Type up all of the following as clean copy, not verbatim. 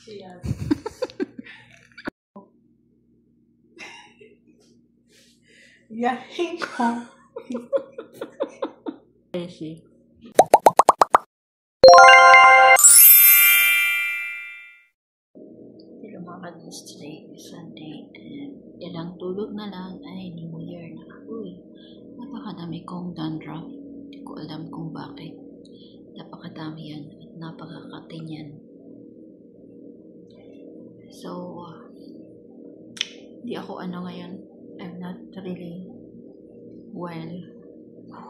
Siya. Yahin ko. Beshi. Lumakad is today is Sunday and ilang tulog na lang ay New Year na. Uy, napakadami kong dandruff. Hindi ko alam kung bakit. Napakadami yan at napakakatin yan. So, di ako ngayon. I'm not really well.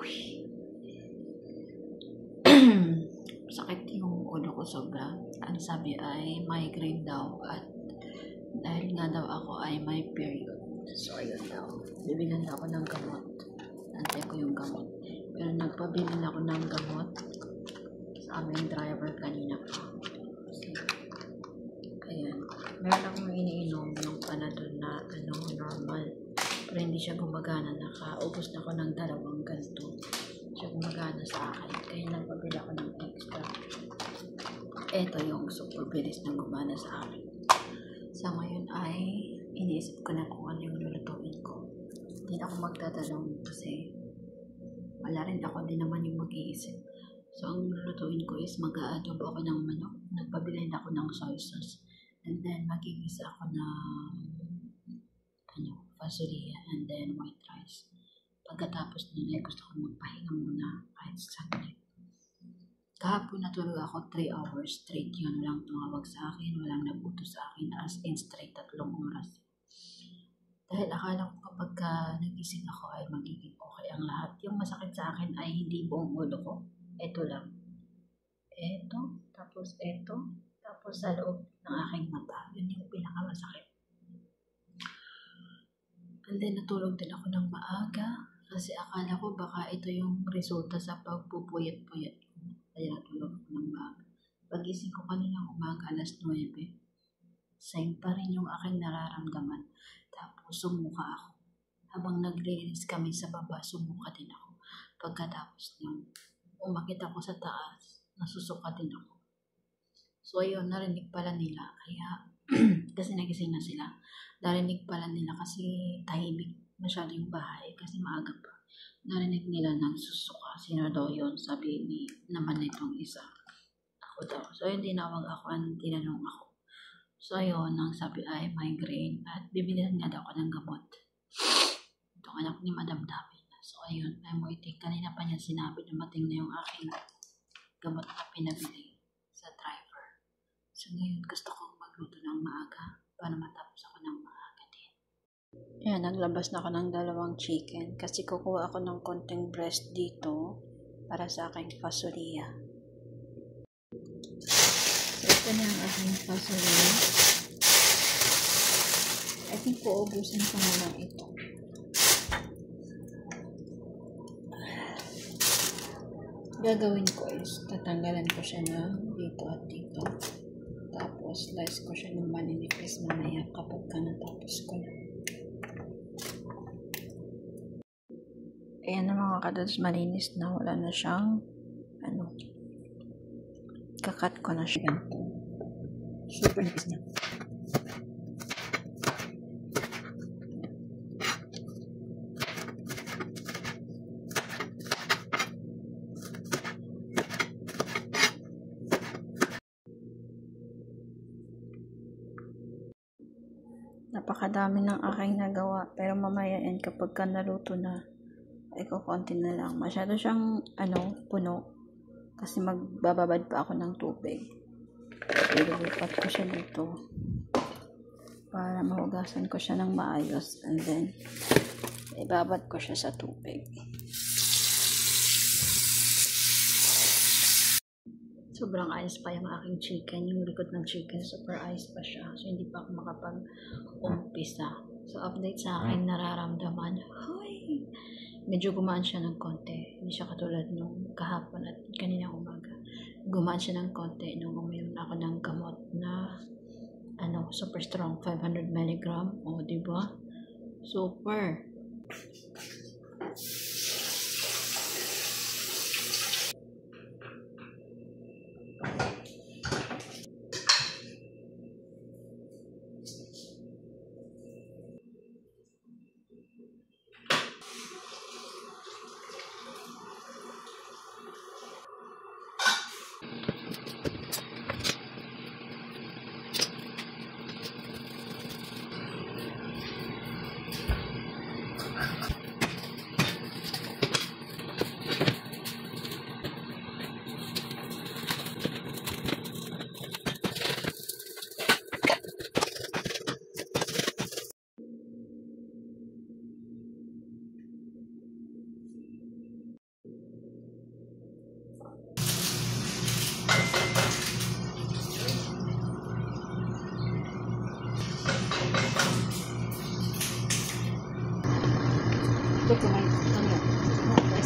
Uy. Sakit yung ulo ko sobra. Ang sabi ay migraine daw at dahil nga daw ako ay may period. So, ayun daw. Bibigyan na ako ng gamot. Nantay ko yung gamot. Pero nagpabili na ako ng gamot sa aming driver kanina pa. Okay. Ayan. Meron akong iniinom yung Panadol na normal. Pero hindi siya gumagana. Nakaubos na ako ng 2 ganito. Siya gumagana sa akin. Kaya nagpabili ako ng extra. Ito yung super bilis na gumana sa akin. Sa ngayon ay iniisip ko na kung ano yung lulutuin ko. Hindi na ako magtatalong kasi wala rin ako din naman yung mag-iisip. So ang lulutuin ko is mag-aadobo ako ng manok. Nagpabili na ako ng soy sauce. And then magigisa ako ng fasolya and then white rice. Pagkatapos nun ay gusto ko magpahinga muna kahit saglit. Kahapon natulog ako 3 hours straight yun. Walang tumawag sa akin, walang nagutos sa akin as in straight 3 oras. Dahil akala ko kapag nagising ako ay magiging okay ang lahat. Yung masakit sa akin ay hindi buong ulo ko. Ito lang. Ito, tapos sa loob ng aking mata. Yun yung pinakamasakit. And then natulog din ako ng maaga kasi akala ko baka ito yung resulta sa pagpupuyat-puyat. Kaya natulog ako ng maaga. Pagising ko kanina umaga alas 9. Same pa rin yung aking nararamdaman. Tapos sumuka ako. Habang nag-release kami sa baba, sumuka din ako. Pagkatapos nung umakit ako sa taas, nasusuka din ako. So ayun, narinig pala nila. Kaya, kasi nagising na sila. Narinig pala nila kasi tahimik masyado yung bahay kasi maaga pa. Narinig nila ng susuka. Sino daw yun? Sabi naman nitong isa. Ako daw. So yun, tinawag ako at tinanong ako. So ayun, ang sabi ay migraine at bibilihan nga daw ako ng gamot. Ito anak ni Madam David. So ayun, I'm waiting. Kanina pa niya sinabi dumating na yung aking gamot na pinabili sa driver. So ngayon, gusto kong magluto ng maaga para matapos ako ng maaga din. Ayan, naglabas na ako ng 2 chicken kasi kukuha ako ng konting breast dito para sa aking fasolya. So, ito na ang aking fasolya. I think uubusin ko na lang ito. Gagawin ko is tatanggalan ko siya ng dito at dito. Tapos slice ko siya ng maninipis mamaya kapag natapos ko na. Ayan na mga kadads, malinis na. Wala na siyang kakat ko na siya. Super nipis niya. Napakadami ng aking nagawa pero mamaya kapag naluto na ay kukunti na lang. Masyado siyang puno kasi magbababad pa ako ng tubig. Ililipat ko siya dito para mahugasan ko siya ng maayos and then ibabad ko siya sa tubig. Sobrang ayos pa yung aking chicken. Yung likod ng chicken, super ayos pa siya. So, hindi pa ako makapag-umpisa. So, update sa aking nararamdaman. Hoy! Medyo gumaan siya ng konti. Hindi siya katulad nung kahapon at kanina umaga. Gumaan siya ng konti nung uminom ako ng gamot na super strong, 500 mg. O, diba? Super!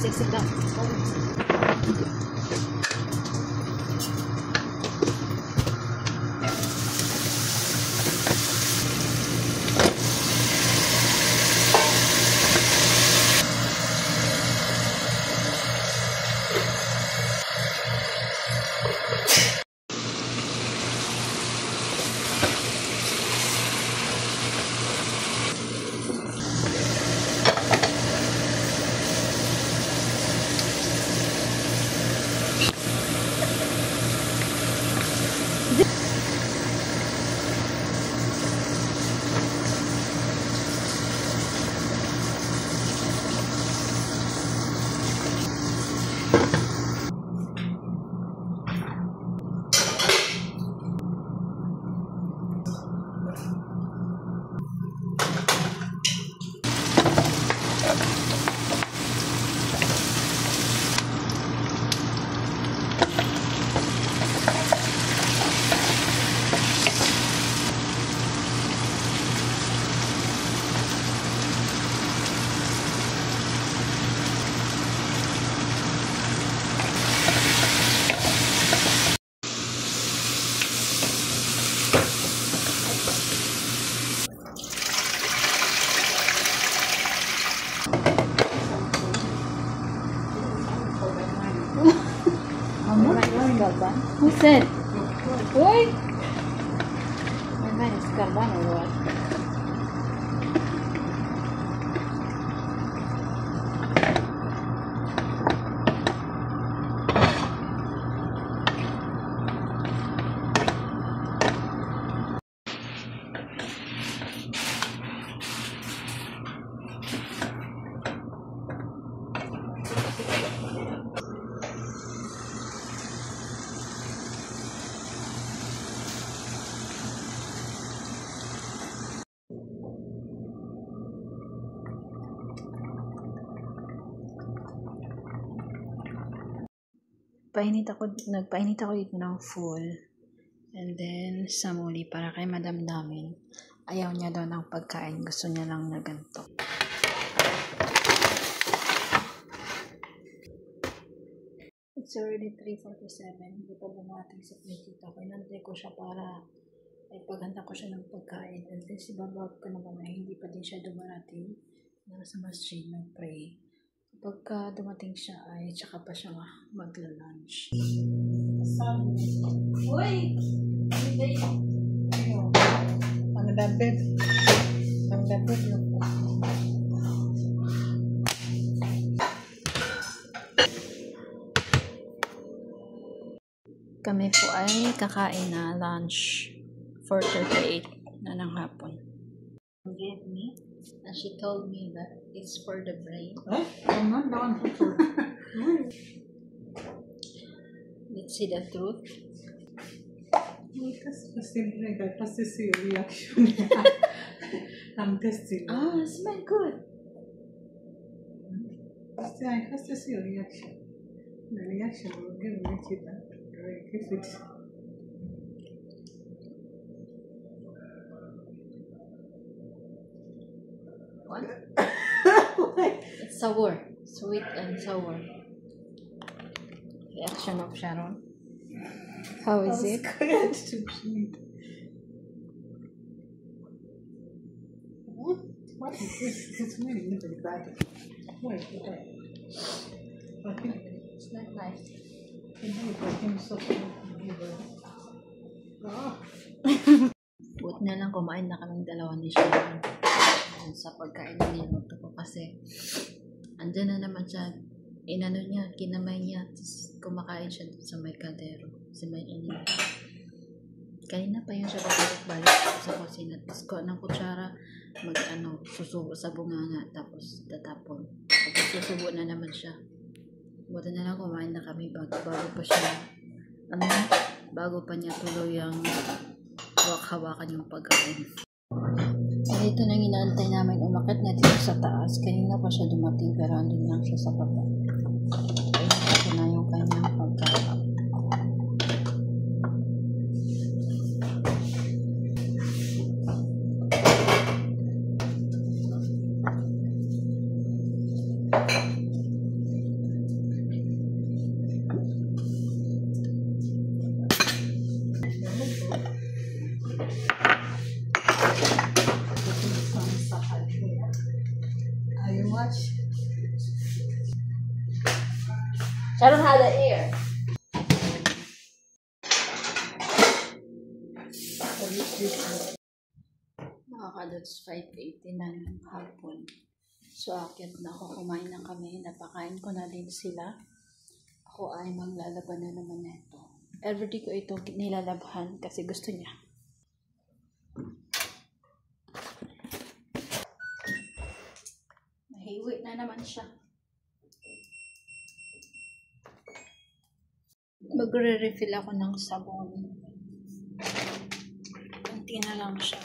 Sexy lang. Who said? Uy! My mind is carbon or what? Nagpainit ako dito ng full. And then, sa muli, para kay madam namin. Ayaw niya daw ng pagkain. Gusto niya lang na ganito. It's already 3:47. Hindi pa dumating sa plitito. Pinantay ko siya para ay paghanda ko siya ng pagkain. And then, si babag ko naman ay hindi pa din siya dumarating. Nasa masjid mag-pray. Pagka dumating siya ay tsaka pa siya magla-lunch. Uy! Ang dabit. Ang dabit yung Kami po ay kakain na lunch 4:38 na ng hapon. Gave me, and she told me that it's for the brain. I'm not down for food. Let's see the truth. Kasi see your reaction. I'm testing. Smell good. I have to see your reaction. The reaction will give it that. If it's What? It's sour. Sweet and sour. Reaction of Sharon. How is it? scared to eat. What is this? It's really bad. Wait. Okay. It's not nice. Buti na lang kumain na kaming dalawa ni Sharon sa pagkain na niluto ko kasi andyan na naman siya, inano niya, kinamay niya, tapos kumakain siya sa may kaldero, sa may inyo. Kanina pa yun siya balik sa kusina, tapos ko ng kutsara, susubo sa bunganga, tapos tatapon. Tapos susubo na naman siya. Buti na lang kumain na kami bago pa siya, bago pa niya tuloy ang hawakan yung pagkain. Ito na inaantay namin umakit na dito sa taas. Kanina pa siya dumating pero andun lang siya sa baba. Ito na yung kanyang pagkain. I don't have the air. Mga kadots, 5:80 na ng hapon. So, akyat na ako. Kumain na kami. Napakain ko na din sila. Ako ay maglalaban na naman nito. Everyday ko ito nilalabhan kasi gusto niya. Nahiwi na naman siya. Magre-refill ako ng sabon. Kunti na lang siya.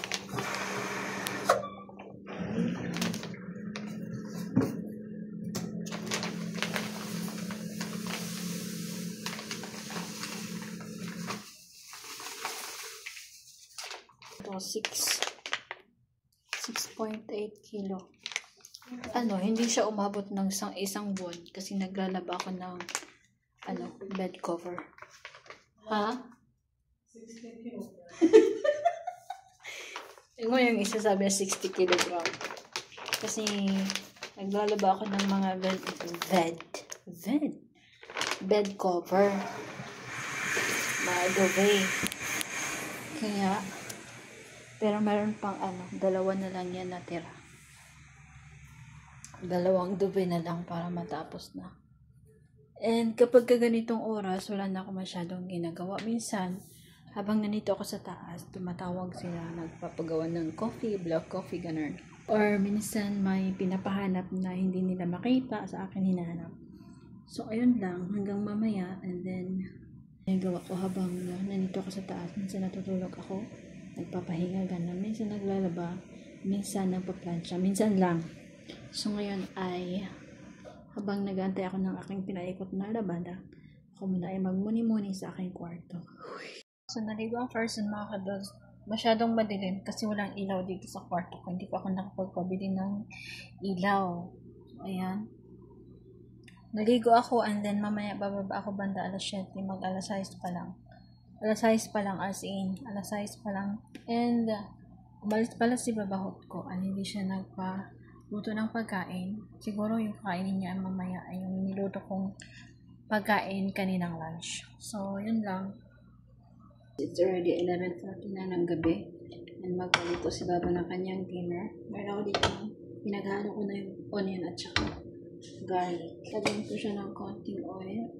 Ito, 6.8 kilo. Hindi siya umabot ng isang buwan kasi naglalaba ako ng bed cover. Ha? 60 kilo. Yung isa sabi na 60 kilogram. Kasi naglalaba ako ng mga bed cover. Mga duvet. Kaya, pero meron pang dalawa na lang yan natira. Dalawang duvet na lang para matapos na. And kapag ganitong oras, wala na ako masyadong ginagawa. Minsan, habang nandito ako sa taas, tumatawag sila, nagpapagawa ng coffee, black coffee, ganun. Or minsan may pinapahanap na hindi nila makita, sa akin hinahanap. So, ayun lang, hanggang mamaya, and then, ginagawa ko habang nandito ako sa taas. Minsan natutulog ako, nagpapahinga, ganun. Minsan naglalaba, minsan nagpaplansya, minsan lang. So, ngayon ay habang nag-aantay ako ng aking pinaikot na labada, ako muna ay magmuni-muni sa aking kwarto. So, naligo ang first mga kadols. Masyadong madilim kasi walang ilaw dito sa kwarto ko. Hindi pa ako nakapagpabili ng ilaw. Ayan. Naligo ako and then mamaya bababa ako banda alas 7. Mag-alas 6 pa lang. Alas 6 pa lang as in. Alas 6 pa lang. And umalis pala si babahot ko. Hindi siya luto ng pagkain. Siguro yung kainin niya mamaya ay yung niluto kong pagkain kaninang lunch. So, yun lang. It's already 11:40 na ng gabi. And magkalito si Baba ng kanyang dinner. Meron ako dito. Pinaghalo ko na yung onion at saka garlic. Lagyan ko siya ng konting oil.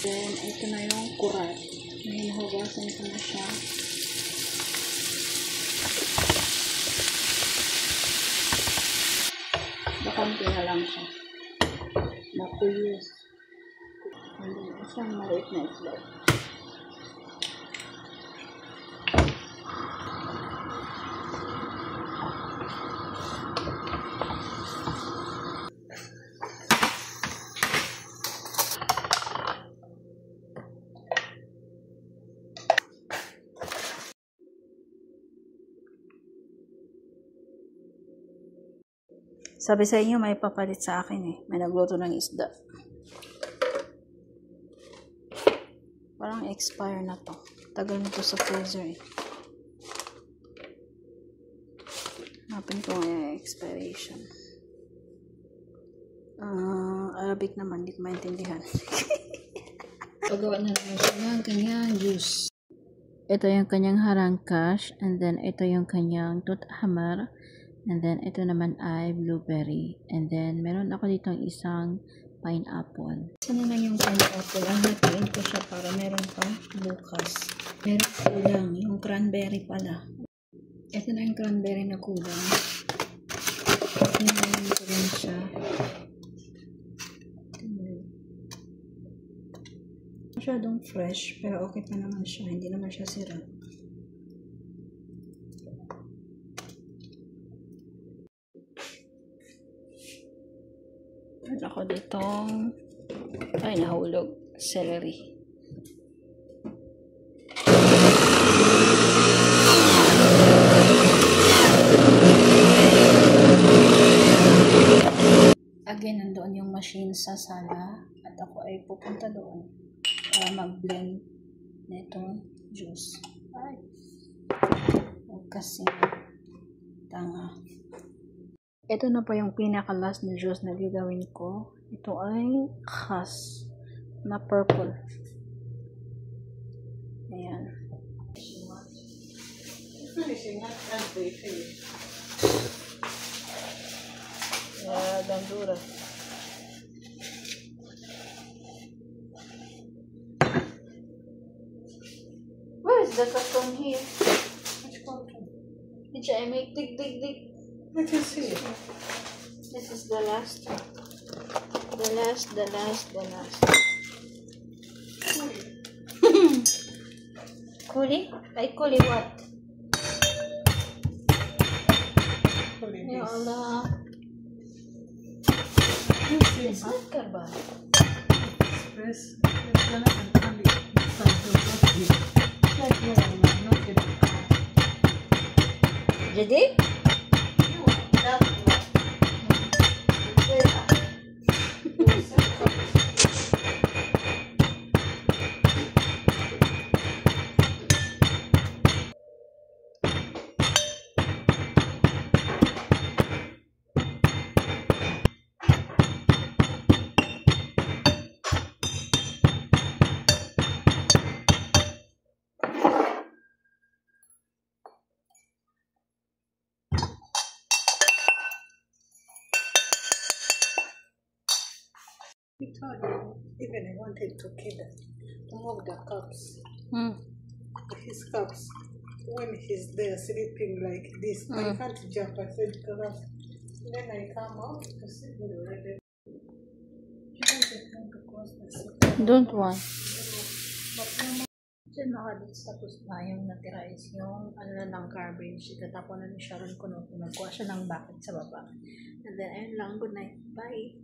Then, ito na yung kurat. Ngayon, hugasan ko na siya. Bakanti na lang siya. Nakuyos. And then, isang maliit na itlog. Sabi sa inyo, may papalit sa akin eh. May nagluto ng isda. Parang expire na to. Tagal nito sa freezer eh. Hanapin ko ngayon expiration. Arabic naman, hindi ko maintindihan. Pagawa na naman siya ng kanyang juice. Ito yung kanyang harangkash. And then, ito yung kanyang tut hamar. And then, ito naman ay blueberry. And then, meron ako dito isang pineapple. Isa na lang yung pineapple. Ang natin ko siya para meron pang bukas. Meron kulang. Yung cranberry pala. Ito na yung cranberry na kulang. Tingnan ko rin siya. Masyadong fresh. Pero okay pa naman siya. Hindi naman siya sira. Meron ako ditong nahulog celery. Again, nandoon yung machine sa sala at ako ay pupunta doon para mag-blend nitong juice. Ay, huwag kasi tanga. Ito na po yung pinaka-last na juice na gagawin ko. Ito ay khas na purple. Ayan. Finishing at they finish. Yeah, gandura. Where is the carton here? Which carton? Which I make dig. Let us see. This is the last. The last. Kuli? Ay, kuli what? Ya Allah. This Askar ba? express. It's gonna be something. Like no, not getting. Jadi? That one. He told you, even I wanted to kill them, to move the cups. His cups, when he's there sleeping like this, I can't jump. I said, because then I come out to see the weather. You don't want to cross the sea. Don't want. Diyan nakadits tapos na yung natira is yung ano na ng garbage. Itatapon na ni Sharon ko nung nagkuha siya ng bucket sa baba. And then, ayun lang. Good night. Bye.